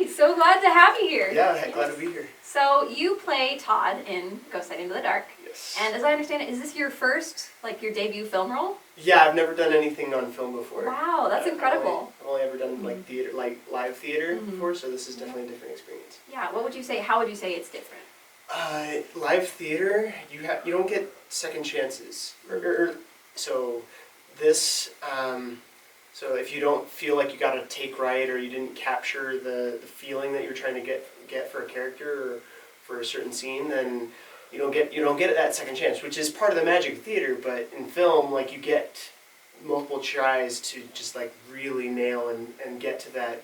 Great. So glad to have you here. Yeah, glad to be here. So you play Todd in Ghost Sight Into the Dark. Yes. And as I understand it, is this your first, your debut film role? Yeah, I've never done anything on film before. Wow, that's incredible. I've only ever done theater, live theater before, so this is definitely a different experience. Yeah. What would you say? How would you say it's different? Live theater, you don't get second chances. So this, so if you don't feel like you got a take right, or you didn't capture the feeling that you're trying to get for a character or for a certain scene, then you don't get that second chance, which is part of the magic of theater. But in film, you get multiple tries to just really nail and get to that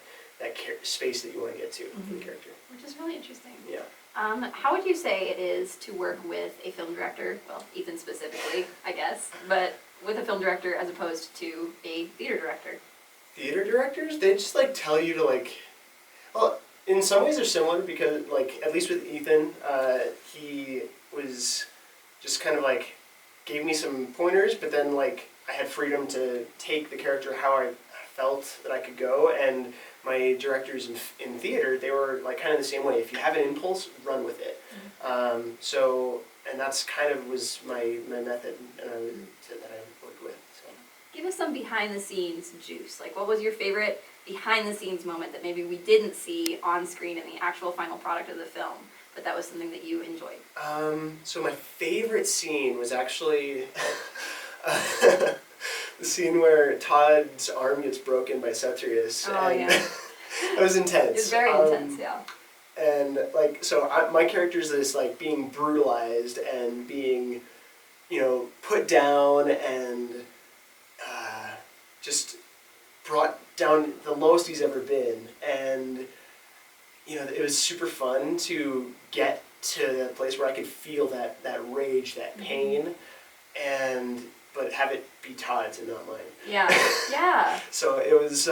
space that you want to get to for the character. Which is really interesting. Yeah. How would you say it is to work with a film director, well, Ethan specifically, I guess, but with a film director as opposed to a theater director? Theater directors, they just tell you to well, in some ways they're similar because at least with Ethan, he was just kind of gave me some pointers, but then I had freedom to take the character how I felt that I could go. And my directors in theater, they were kind of the same way. If you have an impulse, run with it. And that's kind of was my method that I worked with. So. Give us some behind the scenes juice. What was your favorite behind the scenes moment that maybe we didn't see on screen in the actual final product of the film, but that was something that you enjoyed? So my favorite scene was actually the scene where Todd's arm gets broken by Cetrius. Oh, yeah. It was intense. It's very intense, yeah. And my character is this being brutalized and being, put down and just brought down the lowest he's ever been. And it was super fun to get to that place where I could feel that rage, that pain, but have it be Todd's and not mine. Yeah, yeah. So it was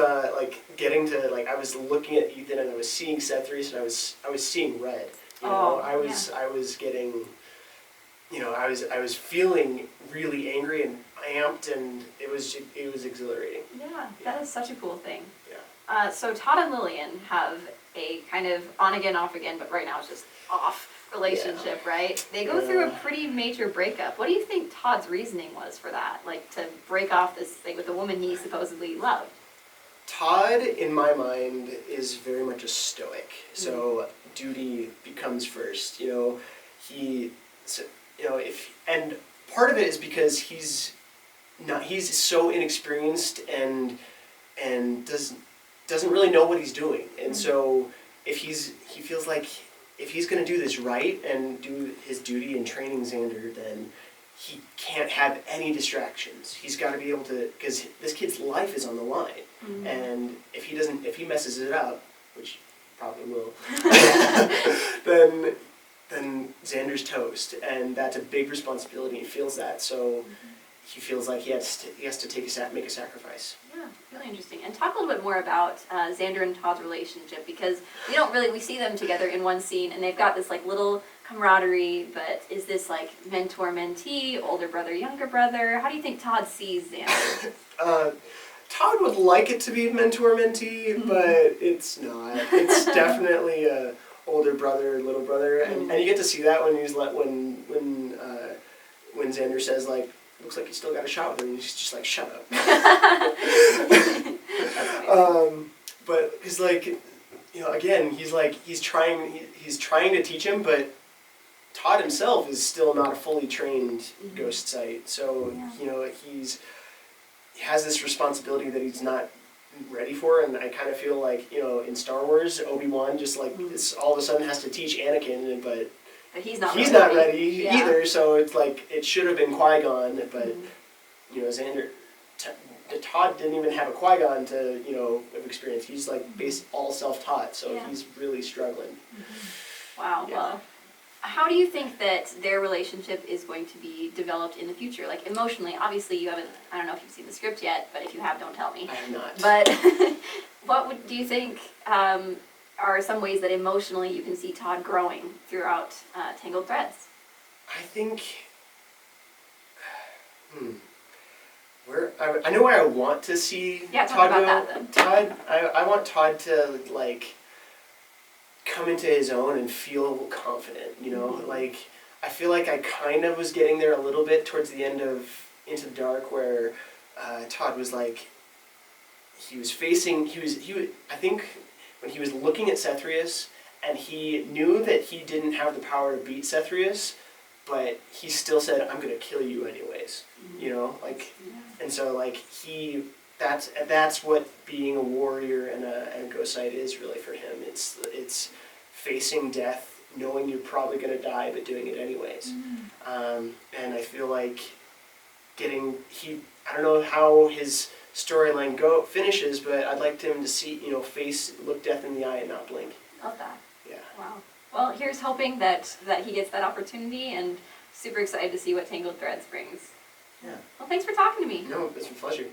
getting to I was looking at Ethan and I was seeing Cetrius and I was seeing red. I was getting, I was feeling really angry and amped, and it was exhilarating. Yeah, that is such a cool thing. Yeah. So Todd and Lillian have a kind of on again, off again, but right now it's just off relationship, right? They go through a pretty major breakup. What do you think Todd's reasoning was for that? To break off this thing with the woman he supposedly loved? Todd, in my mind, is very much a stoic. So duty becomes first. And part of it is because he's so inexperienced and doesn't really know what he's doing. And so he feels like if he's going to do this right and do his duty in training Xander, then he can't have any distractions. He's got to be able to, because this kid's life is on the line. And if he messes it up, which he probably will, then Xander's toast, and that's a big responsibility. He feels that, so he feels like he has to make a sacrifice. Yeah, really interesting. And talk a little bit more about Xander and Todd's relationship, because we see them together in one scene, and they've got this little camaraderie. But is this mentor-mentee, older brother, younger brother? How do you think Todd sees Xander? Todd would like it to be mentor-mentee, but it's not. It's definitely a older brother, little brother, and you get to see that when when Xander says looks like you still got a shot with him, and he's just shut up. But it's again, he's trying to teach him, but Todd himself is still not a fully trained ghost sight. So he has this responsibility that he's not ready for, and I kind of feel in Star Wars, Obi-Wan just this all of a sudden has to teach Anakin, but he's not ready either. So it's it should have been Qui-Gon, but Todd didn't even have a Qui-Gon to of experience. He's based all self-taught, so he's really struggling. Wow. Yeah. Well, how do you think that their relationship is going to be developed in the future? Emotionally, obviously you haven't, I don't know if you've seen the script yet, but if you have, don't tell me. I have not. But do you think are some ways that emotionally you can see Todd growing throughout Tangled Threads? I think, I know where I want to see Todd go. Talk about that then. I want Todd to come into his own and feel confident, you know? Like, I feel like I kind of was getting there a little bit towards the end of Into the Dark, where Todd was like, I think when he was looking at Cethreus, and he knew that he didn't have the power to beat Cethreus, but he still said, I'm going to kill you anyways, you know? Like, and so, like, that's what being a warrior and a ghost knight is really for him. It's facing death, knowing you're probably going to die, but doing it anyways. And I feel like I don't know how his storyline finishes, but I'd like him to see, you know, look death in the eye and not blink. Love that. Yeah. Wow. Well, here's hoping that he gets that opportunity, and super excited to see what Tangled Threads brings. Yeah. Well, thanks for talking to me. No, it's a pleasure.